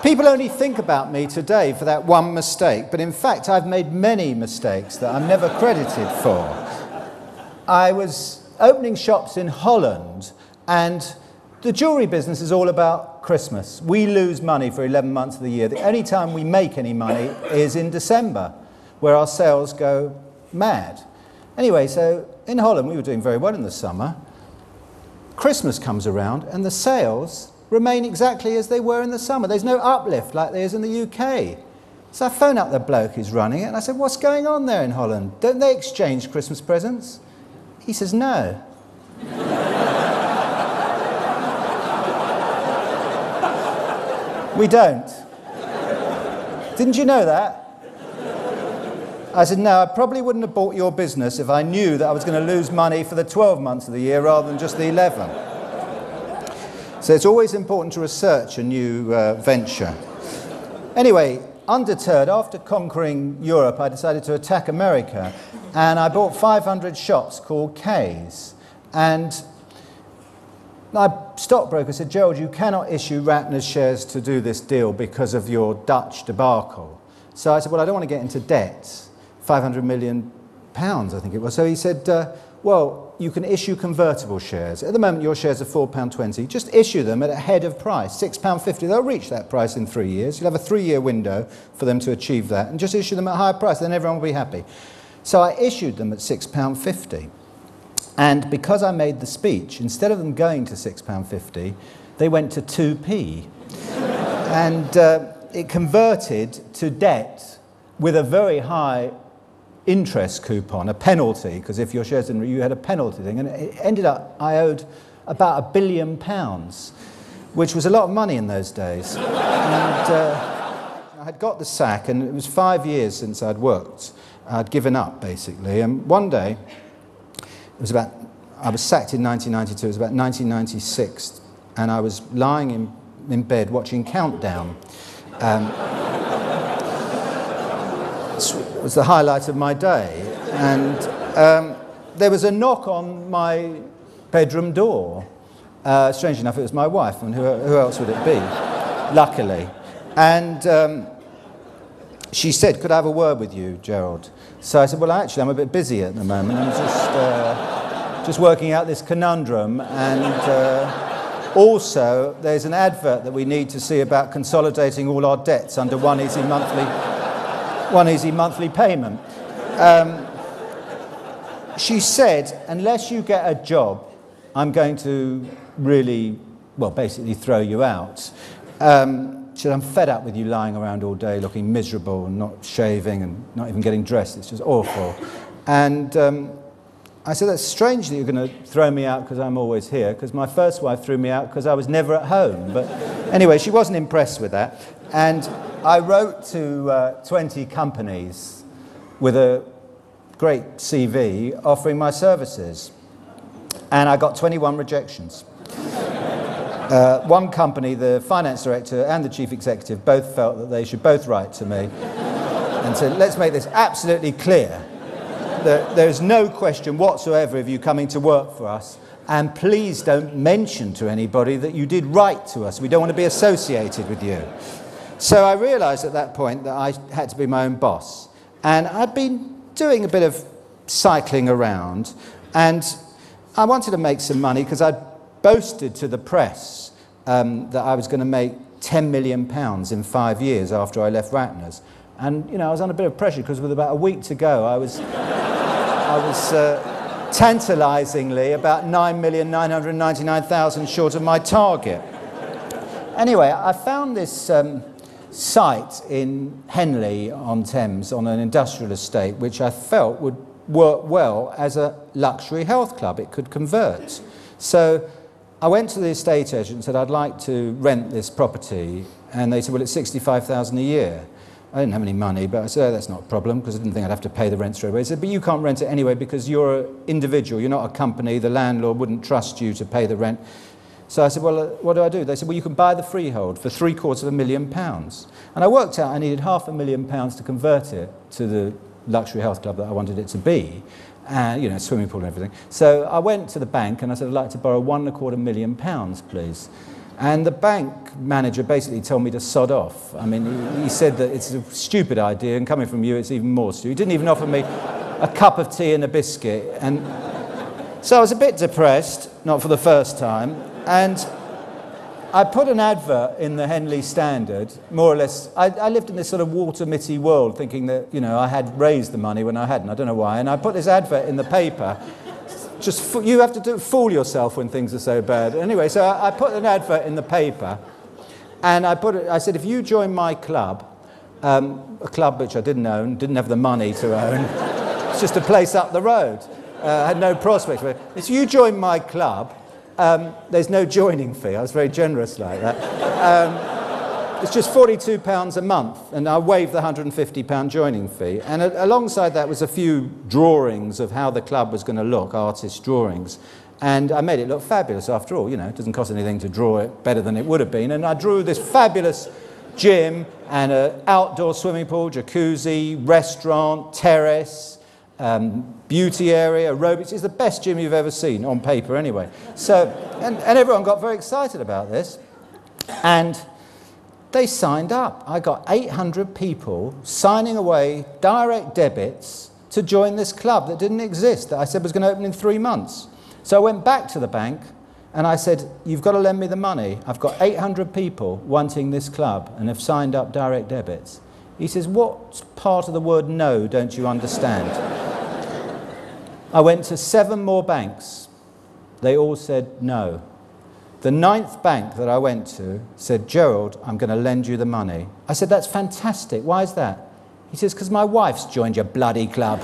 People only think about me today for that one mistake, but in fact I've made many mistakes that I'm never credited for. I was opening shops in Holland, and the jewellery business is all about Christmas. We lose money for 11 months of the year. The only time we make any money is in December, where our sales go mad. Anyway, so in Holland we were doing very well in the summer. Christmas comes around and the sales remain exactly as they were in the summer. There's no uplift like there is in the UK. So I phone up the bloke who's running it and I said, what's going on there in Holland? Don't they exchange Christmas presents? He says, no. We don't. Didn't you know that? I said, no, I probably wouldn't have bought your business if I knew that I was going to lose money for the 12 months of the year rather than just the 11. So it's always important to research a new venture. Anyway, undeterred, after conquering Europe, I decided to attack America. And I bought 500 shops called K's. And my stockbroker said, Gerald, you cannot issue Ratner's shares to do this deal because of your Dutch debacle. So I said, well, I don't want to get into debt. 500 million pounds, I think it was. So he said, well, you can issue convertible shares. At the moment, your shares are £4.20. Just issue them at a head of price, £6.50. They'll reach that price in 3 years. You'll have a 3-year window for them to achieve that. And just issue them at a higher price, then everyone will be happy. So I issued them at £6.50. And because I made the speech, instead of them going to £6.50, they went to 2p. And it converted to debt with a very high interest coupon, a penalty, because if your shares didn't, you had a penalty thing, and it ended up, I owed about £1 billion, which was a lot of money in those days. And I had got the sack, and it was 5 years since I'd worked. I'd given up, basically, and one day, I was sacked in 1992, it was about 1996, and I was lying in bed watching Countdown. It was the highlight of my day, and there was a knock on my bedroom door. Strange enough, it was my wife, and who else would it be? Luckily. And she said, could I have a word with you, Gerald? So I said, well, actually, I'm a bit busy at the moment. I'm just working out this conundrum, and also there's an advert that we need to see about consolidating all our debts under one easy monthly payment. She said, unless you get a job, I'm going to really, well, basically throw you out. She said, I'm fed up with you lying around all day looking miserable and not shaving and not even getting dressed. It's just awful. And I said, that's strange that you're going to throw me out because I'm always here, because my first wife threw me out because I was never at home. But anyway, she wasn't impressed with that. And I wrote to 20 companies with a great CV offering my services. And I got 21 rejections. One company, the finance director and the chief executive both felt that they should both write to me and said, let's make this absolutely clear. There's no question whatsoever of you coming to work for us, and please don't mention to anybody that you did write to us. We don't want to be associated with you. So I realised at that point that I had to be my own boss. And I'd been doing a bit of cycling around, and I wanted to make some money because I'd boasted to the press that I was going to make £10 million in 5 years after I left Ratner's. And, you know, I was under a bit of pressure because with about a week to go, I was tantalisingly about 9,999,000 short of my target. Anyway, I found this site in Henley-on-Thames on an industrial estate, which I felt would work well as a luxury health club. It could convert. So I went to the estate agent and said, I'd like to rent this property. And they said, well, it's $65,000 a year. I didn't have any money, but I said, oh, that's not a problem, because I didn't think I'd have to pay the rent straight away. They said, but you can't rent it anyway because you're an individual, you're not a company, the landlord wouldn't trust you to pay the rent. So I said, well, what do I do? They said, well, you can buy the freehold for £750,000. And I worked out I needed £500,000 to convert it to the luxury health club that I wanted it to be, and, you know, swimming pool and everything. So I went to the bank and I said, I'd like to borrow £1.25 million, please. And the bank manager basically told me to sod off. I mean, he said that it's a stupid idea, and coming from you, it's even more stupid. He didn't even offer me a cup of tea and a biscuit. And so I was a bit depressed, not for the first time, and I put an advert in the Henley Standard, more or less. I lived in this sort of water mitty world, thinking that, you know, I had raised the money when I hadn't. I don't know why. And I put this advert in the paper. You have to fool yourself when things are so bad. Anyway, so I put an advert in the paper, and I said, if you join my club, a club which I didn't own, didn't have the money to own, it's just a place up the road, had no prospects. If you join my club, there's no joining fee. I was very generous like that. It's just £42 a month, and I waived the £150 joining fee. And alongside that was a few drawings of how the club was going to look, artist drawings. And I made it look fabulous after all. You know, it doesn't cost anything to draw it better than it would have been. And I drew this fabulous gym and an outdoor swimming pool, jacuzzi, restaurant, terrace, beauty area, aerobics. It's the best gym you've ever seen, on paper anyway. So, and everyone got very excited about this. And they signed up. I got 800 people signing away direct debits to join this club that didn't exist, that I said was going to open in 3 months. So I went back to the bank and I said, you've got to lend me the money. I've got 800 people wanting this club and have signed up direct debits. He says, what part of the word no don't you understand? I went to 7 more banks. They all said no. The 9th bank that I went to said, Gerald, I'm going to lend you the money. I said, that's fantastic. Why is that? He says, because my wife's joined your bloody club.